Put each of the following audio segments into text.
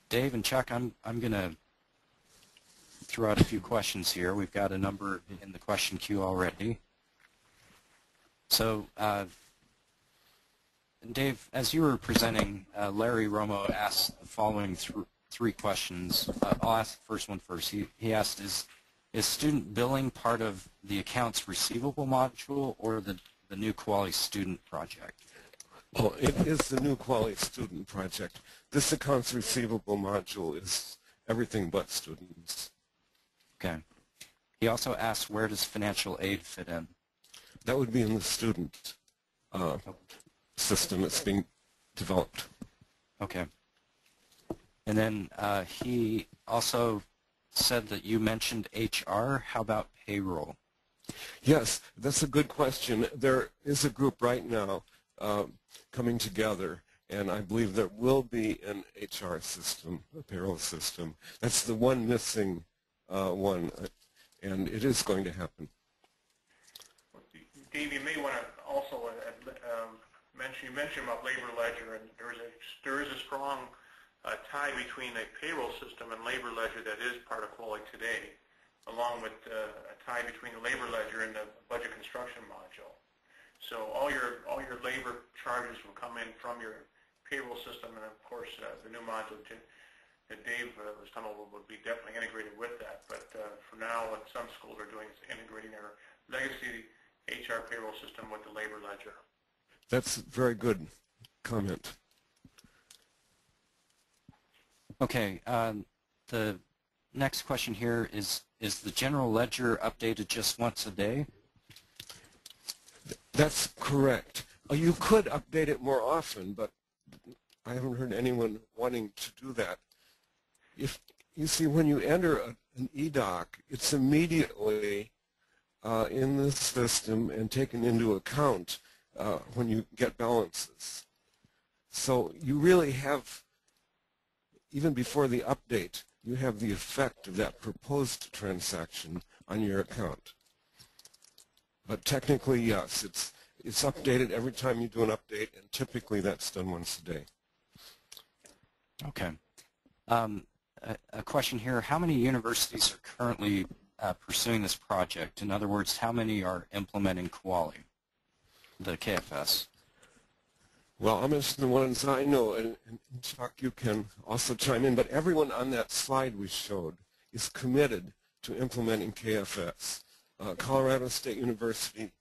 Dave and Chuck, I'm going to throw out a few questions here. We've got a number in the question queue already. So, Dave, as you were presenting, Larry Romo asked the following three questions. I'll ask the first one first. He asked, is student billing part of the accounts receivable module or the new Kuali student project? Oh, it is the new Kuali student project. This accounts receivable module is everything but students. Okay. He also asked, where does financial aid fit in? That would be in the student system that's being developed. Okay. And then he also said that you mentioned HR. How about payroll? Yes, that's a good question. There is a group right now coming together, and I believe there will be an HR system, a payroll system. That's the one missing one, and it is going to happen. Dave, you may want to also mention, you mentioned about labor ledger, and there is a strong tie between a payroll system and labor ledger that is part of Kuali today, along with a tie between the labor ledger and the budget construction module. So all your labor charges will come in from your payroll system, and of course the new module that Dave was talking about would be definitely integrated with that. But for now, what some schools are doing is integrating their legacy HR payroll system with the labor ledger. That's a very good comment. Okay. The next question here is the general ledger updated just once a day? That's correct. You could update it more often, but I haven't heard anyone wanting to do that. If you see, when you enter an EDOC, it's immediately in the system and taken into account when you get balances. So you really have, even before the update, you have the effect of that proposed transaction on your account. But technically, yes, it's updated every time you do an update, and typically that's done once a day. Okay. A question here, how many universities are currently pursuing this project? In other words, how many are implementing Kuali, the KFS? Well, I'll mention the ones I know, and Chuck, you can also chime in, but everyone on that slide we showed is committed to implementing KFS. Colorado State University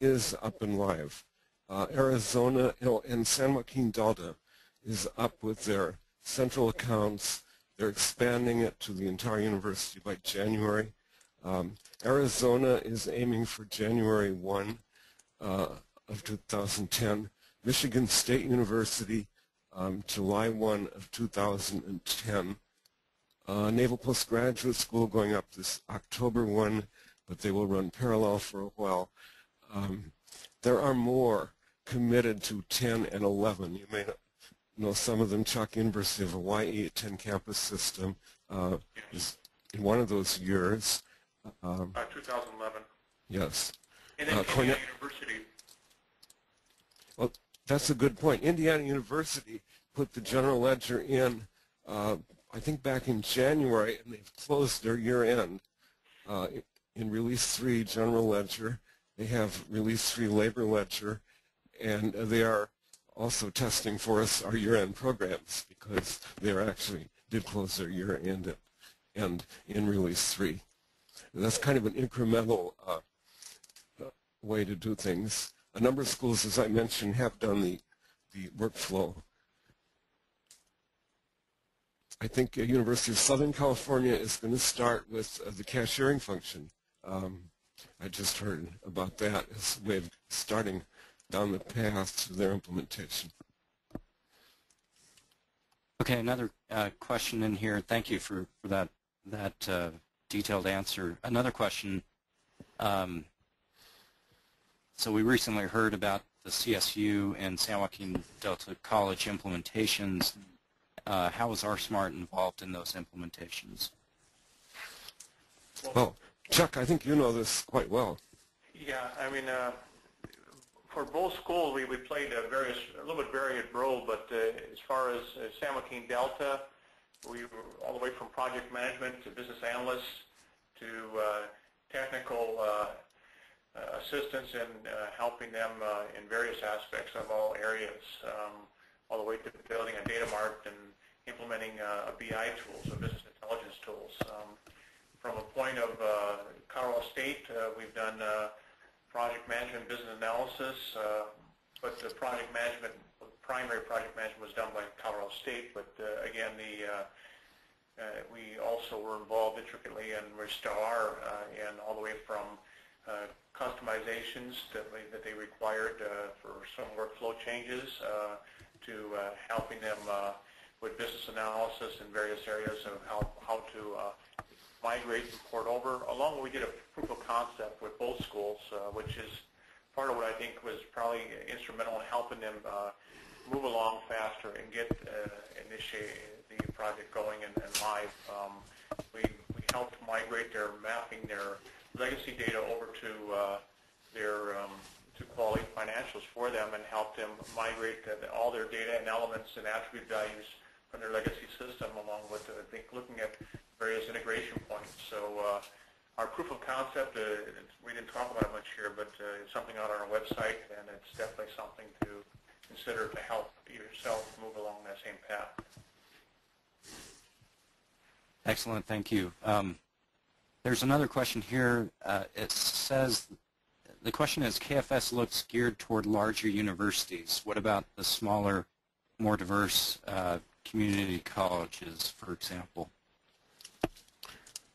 is up and live. Arizona and San Joaquin Delta is up with their central accounts. They're expanding it to the entire university by January. Arizona is aiming for January 1 of 2010. Michigan State University, July 1 of 2010. Naval Postgraduate School going up this October 1, but they will run parallel for a while. There are more committed to 10 and 11. You may know some of them. Chuck, University of Hawaii, 10 campus system is in one of those years. 2011. Yes. And then Indiana University. Well, that's a good point. Indiana University put the general ledger in, I think back in January, and they've closed their year-end. In Release 3 General Ledger, they have Release 3 Labor Ledger, and they are also testing for us our year-end programs because they actually did close their year-end and in Release 3. And that's kind of an incremental way to do things. A number of schools, as I mentioned, have done the workflow. I think University of Southern California is going to start with the cashiering function. I just heard about that as a way of starting down the path to their implementation. Okay, another question in here. Thank you for that detailed answer. Another question. So we recently heard about the CSU and San Joaquin Delta College implementations. How was RSmart involved in those implementations? Well, Chuck, I think you know this quite well. Yeah, I mean, for both schools, we played a little bit varied role, but as far as San Joaquin Delta, we were all the way from project management to business analysts to technical assistance in helping them in various aspects of all areas, all the way to building a data mart and implementing BI tools, business intelligence tools. From a point of Colorado State, we've done project management, business analysis, but the project management, primary project management was done by Colorado State, but again, we also were involved intricately in Restore and all the way from customizations that they required for some workflow changes to helping them with business analysis in various areas of how to migrate and port over. Along, we did a proof of concept with both schools, which is part of what I think was probably instrumental in helping them move along faster and get initiate the project going and live. We helped migrate mapping their legacy data over to to Kuali Financials for them and help them migrate all their data and elements and attribute values from their legacy system, along with I think looking at various integration points. So our proof of concept, we didn't talk about it much here, but it's something on our website, and it's definitely something to consider to help yourself move along that same path. Excellent, thank you. There's another question here. It says, the question is, KFS looks geared toward larger universities. What about the smaller, more diverse community colleges, for example?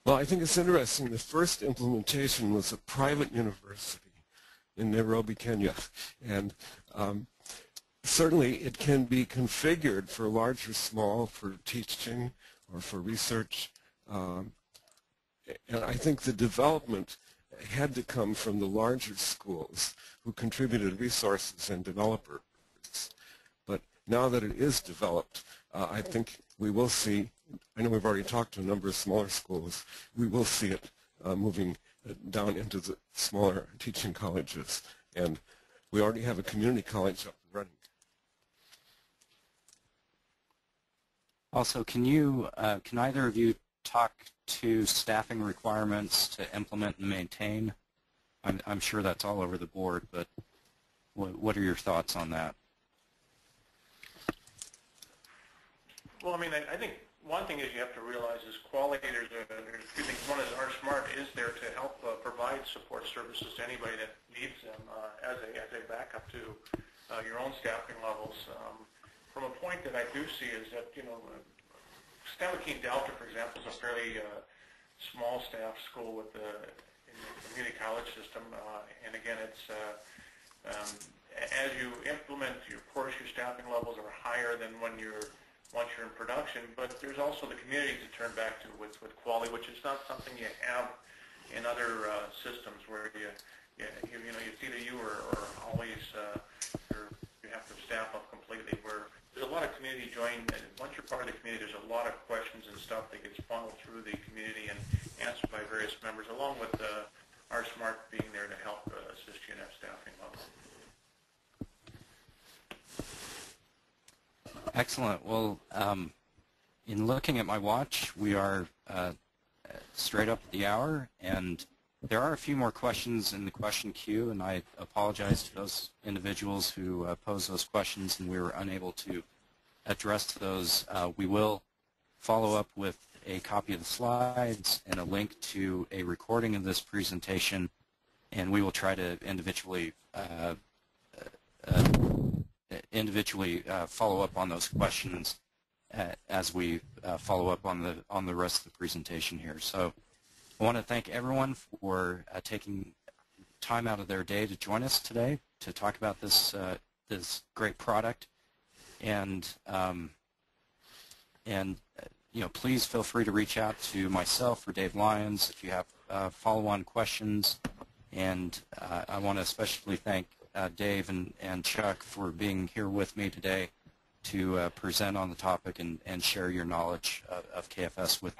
Well, I think it's interesting. The first implementation was a private university in Nairobi, Kenya. And certainly it can be configured for large or small, for teaching or for research. And I think the development had to come from the larger schools who contributed resources and developers. But now that it is developed, I think we will see, I know we've already talked to a number of smaller schools, we will see it moving down into the smaller teaching colleges. And we already have a community college up and running. Also, can either of you talk to staffing requirements to implement and maintain? I'm sure that's all over the board, but what are your thoughts on that? Well, I mean, I think one thing is you have to realize is quality. There's two things. One is our Smart is there to help provide support services to anybody that needs them as a backup to your own staffing levels. From a point that I do see is that, you know, Stamikeen Delta, for example, is a fairly small staff school with in the community college system, and again, it's as you implement your course, your staffing levels are higher than once you're in production. But there's also the community to turn back to with quality, which is not something you have in other systems where you it's either you or always you have to staff up completely. Where there's a lot of community join. Once you're part of the community, there's a lot of questions and stuff that gets funneled through the community and answered by various members, along with our Smart being there to help assist you in that staffing level. Excellent. Well, in looking at my watch, we are straight up at the hour, and there are a few more questions in the question queue, and I apologize to those individuals who posed those questions and we were unable to address those. We will follow up with a copy of the slides and a link to a recording of this presentation, and we will try to individually follow up on those questions as we follow up on the rest of the presentation here. So I want to thank everyone for taking time out of their day to join us today to talk about this great product, and please feel free to reach out to myself or Dave Lyons if you have follow-on questions. And I want to especially thank Dave and Chuck for being here with me today to present on the topic and share your knowledge of KFS with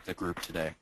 the group today.